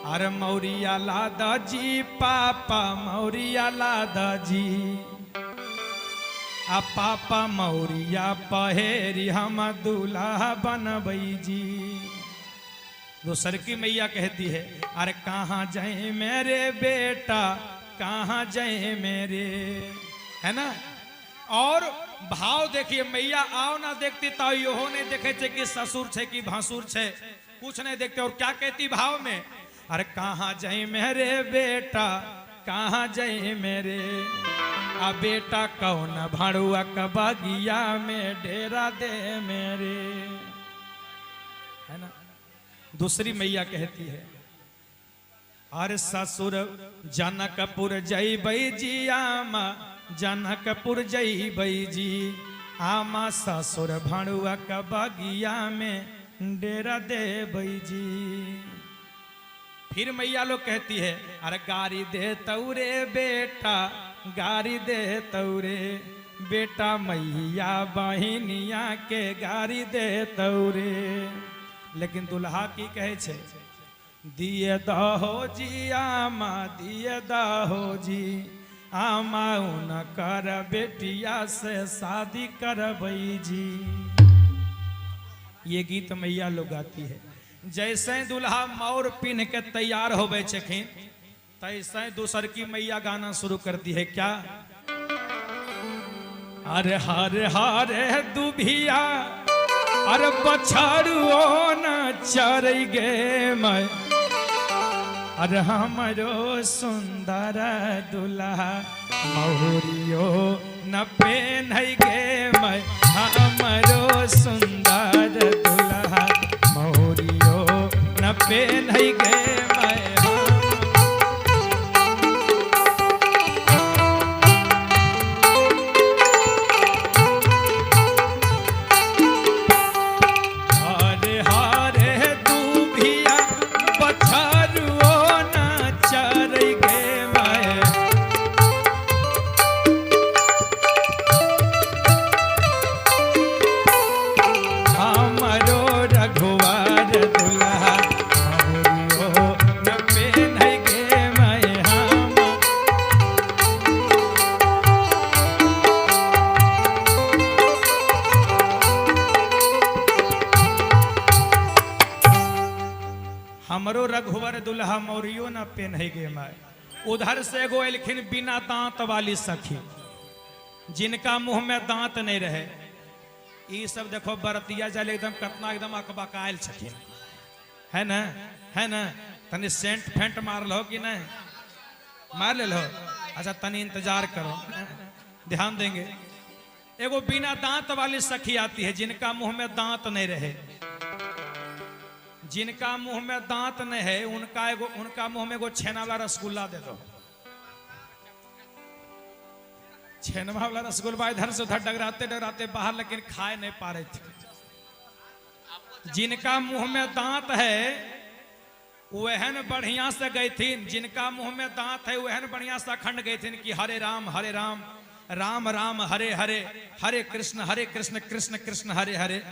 अरे मौरिया लादा जी पापा मौरिया लादा जी आ पापा मौरिया पहेरी हम दूल्हा बनबई जी। दूसर की मैया कहती है अरे कहाँ जाए मेरे बेटा कहाँ जाए मेरे, है ना। और भाव देखिए मैया आओ ना देखती तो यो नहीं देखे थे कि ससुर छे कि भासुर छे, कुछ नहीं देखते। और क्या कहती भाव में, अरे कहाँ जाए मेरे बेटा कहाँ जाए मेरे, आ बेटा कौन भाड़ुआ कबागिया में डेरा दे मेरे, है ना। दूसरी मैया कहती है अरे ससुर जनकपुर जईबई जी आमा जनकपुर जईबई जी आमा ससुर भाड़ुआ कबागिया में डेरा दे बई जी। फिर मैया लोग कहती है अरे गाड़ी दे तौरे बेटा गाड़ी दे तौरे बेटा मैया बहिनिया के गाड़ी दे तौरे। लेकिन दुल्हा की कहे छे दिए दहो जी आमा दिए दहो जी आमा उन कर बेटिया से शादी करबई जी। ये गीत मैया लोग गाती है। जैसे दुल्हा मौर पिन के तैयार होवे छखिन तैसे दूसर की मैया गाना शुरू करती है क्या, अरे हरे हरे दुभिया अरे बछड़ुओ न चर गे मैं, अरे हमरो सुंदर दुल्हा मौरियो न पेन गे मैं, हमरो सुंदर दुल्हा मौरियो न पेन गे मैं। हमरो रघुवर दुल्हा मौरियो न पेन गे माय। उधर से एगो एलखिन बिना दांत वाली सखी जिनका मुंह में दांत नहीं रहे। ये सब देखो बरतिया जल एकदम कतना एकदम अकबकायल छथिन, है ना, है ना। तनी सेंट फेंट मार लो कि नहीं मार ले लो, अच्छा तनी इंतजार करो ध्यान देंगे। एगो बिना दांत वाली सखी आती है जिनका मुंह में दांत नहीं रहे। जिनका मुंह में दांत नहीं है उनका मुंह में एगो छेना वाला रसगुल्ला दे दो। छेना वाला रसगुल्ला इधर से उधर डगराते डगराते बाहर लेकिन खाए नहीं पा रहे थे। जिनका मुंह में दांत है वहन बढ़िया से गई थी, जिनका मुंह में दांत है वहन बढ़िया से अखंड गई थी कि हरे राम राम राम हरे हरे हरे कृष्ण कृष्ण कृष्ण हरे हरे।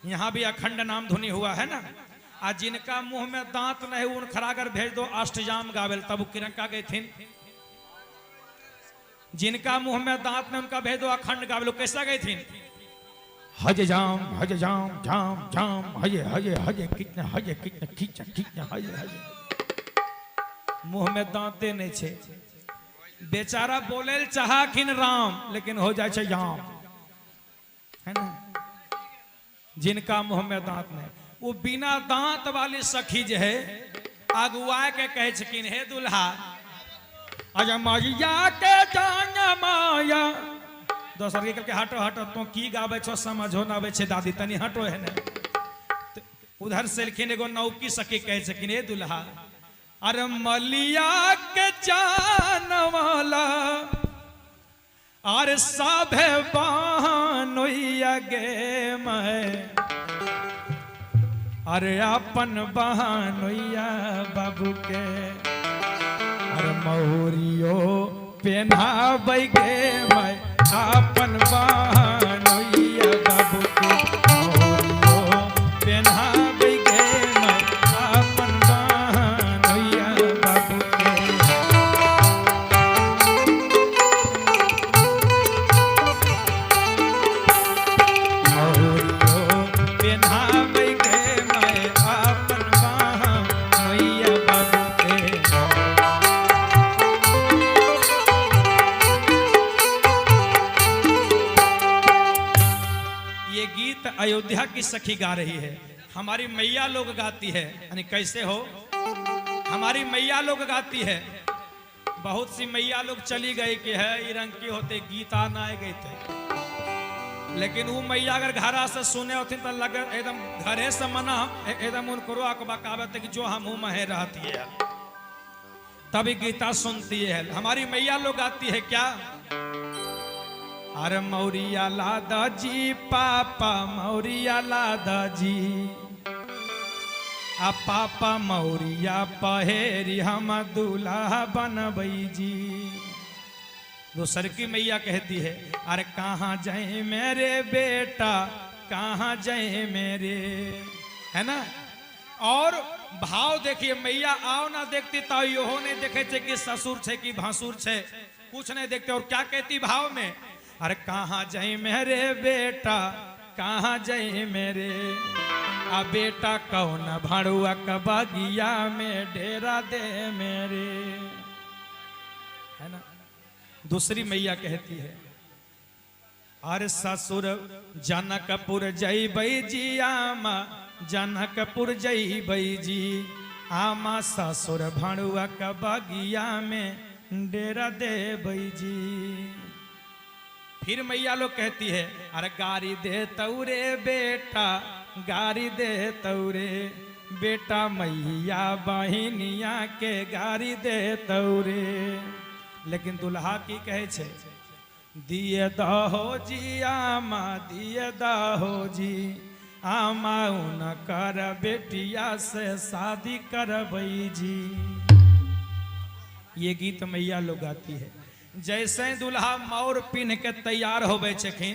यहाँ भी अखंड नाम धुनी हुआ है ना। आ जिनका मुंह में दांत नहीं उन खरागर भेज दो अष्टजाम गावेल तब किरंका गई थी। जिनका मुंह में दांत नहीं उनका भेज दो अखंड गावेल। कैसा गई थी, हज जाम जाम जाम हजे हजे हजे कितने खींचा खींचा हजे हजे। मुंह में दांते नहीं छे बेचारा बोले चाहा किन राम लेकिन हो जाए जाम, है ना। जिनका मुंह में दांत नहीं वो बिना दांत वाली सखी जो है अगुआ के कहे छकिन हे दुल्हा अजा मैया के जान माया। दोसर के कहके हटो हटो तो की गावे छो समझो ना आवे छे दादी तनी हटो है ना। उधर से लिखिन एगो नौकी सखी कहे छकिन हे दुल्हा अरे मलिया के जान वाला अरे साभे बहनोइया गे मैं, अरे अपन बहनोइया बाबू के अरे मौरियो पेन्हाबै गे मैं, अपन बहनोइया बाबू के मौरियो पेन्हाबै गे मैं, अपन बहनोइया अयोध्या की सखी गा रही है, हमारी मैया लोग गाती है। यानी कैसे हो, हमारी मैया लोग गाती है। बहुत सी मैया लोग चली गई कि है ई रंग की होते गीता ना आए गए थे, लेकिन वो मैया अगर घरा से सुने होती तो लगे एकदम घरे से मना एकदम उनको बकावत कि जो हम महे रहती है, तभी गीता सुनती है। हमारी मैया लोग गाती है क्या, अरे मौरिया लादा जी पापा मौरिया लादा जी आ पापा मौरिया पहेरी हम दूल्हा बनबई जी। दूसर की मैया कहती है, अरे कहाँ जाए मेरे बेटा कहाँ जाए मेरे, है ना। और भाव देखिए, मैया आओ ना देखती तो यो नहीं देखे थे कि ससुर छे कि भासुर छे, कुछ नहीं देखते। और क्या कहती भाव में, अरे कहाँ जाए मेरे बेटा कहाँ जाए मेरे, आ बेटा कौन भाड़ुआ कबागिया में डेरा दे मेरे, है ना। दूसरी मैया कहती है, अरे ससुर जनकपुर जईबई जी आमा जनकपुर जईबई जी आमा ससुर भाड़ुआ कबागिया में डेरा दे बई जी। फिर मैया लोग कहती है, अरे गाड़ी दे तौरे बेटा गाड़ी दे तौरे बेटा मैया बहिनिया के गाड़ी दे तौरे। लेकिन दुल्हा की कहे छे, दिए दहो जी आमा दिए दहो जी आमा उन कर बेटिया से शादी करबई जी। ये गीत मैया लोग गाती है। जैसे दुल्हा मौर पिन के तैयार होवे छखिन,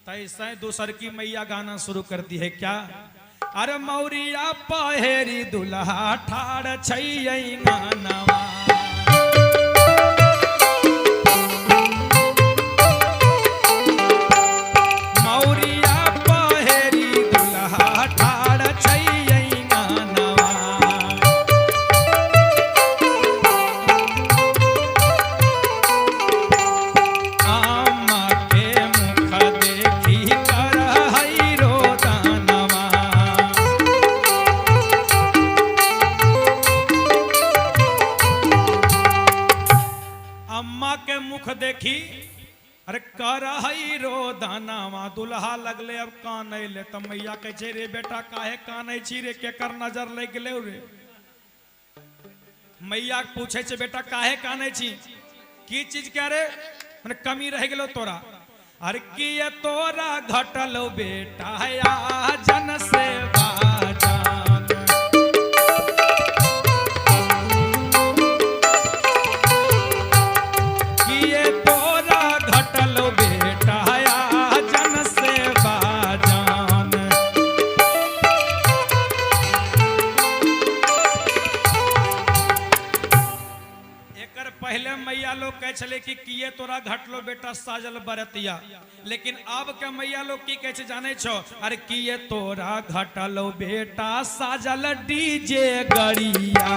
तैसे दूसर की मैया गाना शुरू करती है क्या, अरे मौरिया पहेरी दुल्हा ठाड़ छैयै गानवा, मौरिया पहेरी दुल्हा ठाड़ छैयै गानवा। आमा के मुख देखी कर हई रो दानवा, अम्मा के मुख देखी अरे कर हई रो दानवा। दुल्हा लगले अब कान ले तो मैया कहे छे, रे बेटा काहे कान छी रे, केकर नजर लग गेले रे। मैया पूछे छे, बेटा काहे कान छी, की चीज क्या रे, मैंने कमी रह गेलो तोरा। अरे किए तोरा घटलो बेटा या जन से बाजान, किए तोरा घटलो बेटा या जन से बाजान। एकर पहले मैया लोग कहे छले कि किए तोरा घटलो बेटा साजल बरतिया, लेकिन अब के मैया लोग की कहे छे जाने छो, अरे किए तोरा घटलो बेटा साजल डीजे गरिया।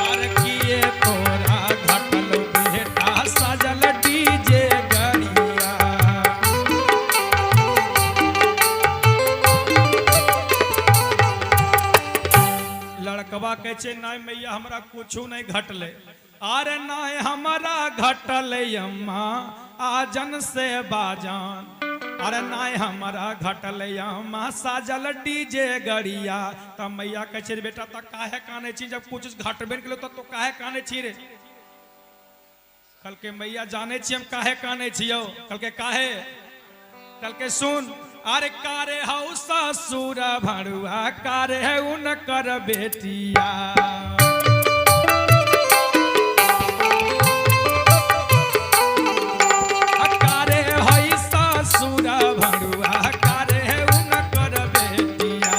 अरे किए तोरा घटलो बेटा साजल डीजे गरिया। लड़कवा कहे छे, नहीं मैया हमरा कुछ नहीं घटले, अरे नहीं हमारा घटले अम्मा आजन से बाजान, अरे नहीं हमारा घटले अम्मा साजल डीजे गरिया। तब मैया कहे छे, बेटा तो काहे काने छी, जब कुछ घटबे न केलो तो काहे काने छी रे। कल के मैया जाने छी हम काहे काने छियो, कल के काहे, कल के सुन, अरे कारे हौ ससुर भड़ुआ कारे है उनकर बेटिया। कारे हई ससुर भड़ुआ कारे है उनकर बेटिया।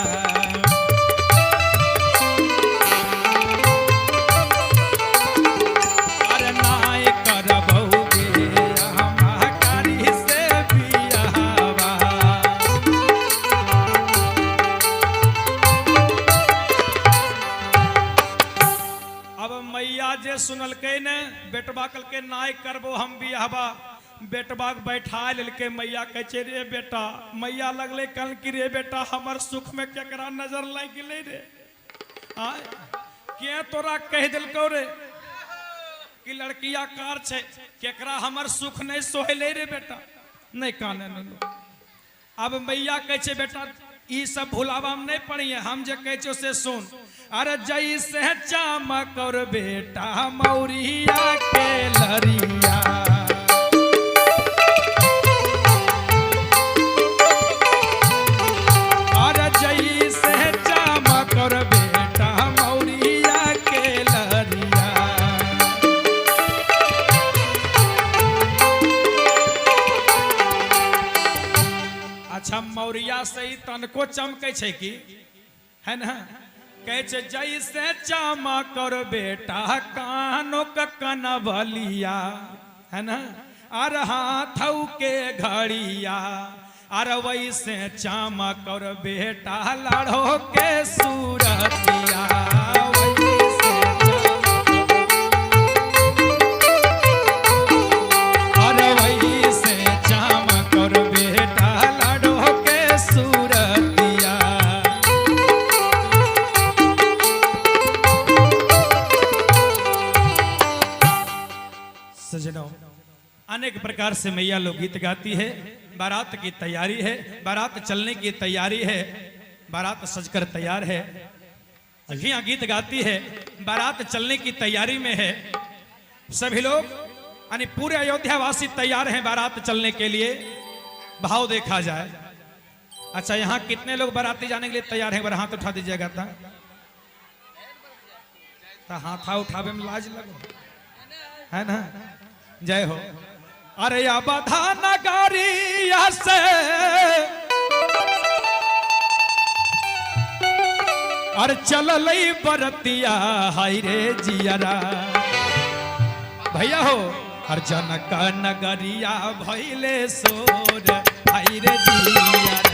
अरे नाय करबौगे हम कारी से बियाहवा। सुनल के ने बेटबा कल के नाय करबो हम बियाहबा बेटबा के बैठा लेके मैया कहे रे बेटा मैया लगले कल की रे बेटा हमर सुख में केकरा नजर लग गेले रे के तोरा कह दिलको रे कि लड़किया कार छे केकरा हमर सुख नहीं सोहले रे बेटा नहीं काने अब मैया कहे बेटा ई सब भुलावा में नहीं पड़ी है हम जे कहे से सुन अरे जैसे चमक और बेटा मौरिया के लरिया अरे जैसे चमक और बेटा मौरिया के लरिया अच्छा मौरिया से ही तनको चमके छे की है ना कहे जैसे चमक और बेटा कानों का कनवलिया है ना अर हाथों के घड़िया अर वैसे चमक और बेटा लड़ो के सूरतिया अर वैसे चमक और बेटा लड़ो के सूरतिया सजनों अनेक प्रकार से मैया लोग गीत गाती है बारात की तैयारी है बारात चलने की तैयारी है बारात सजकर तैयार है अखियां गीत गाती है बारात चलने की तैयारी में है सभी लोग यानी पूरे अयोध्यावासी तैयार हैं बारात चलने के लिए भाव देखा जाए अच्छा यहाँ कितने लोग बाराती जाने के लिए तैयार हैं हाथ उठा दीजिएगा हाथ उठावे में लाज लगो है ना जय हो अरे या बधा नगरिया से अरे चल बरतिया हाय रे जियरा भैया हो हर जनक नगरिया भैले सोर हाय रे जियरा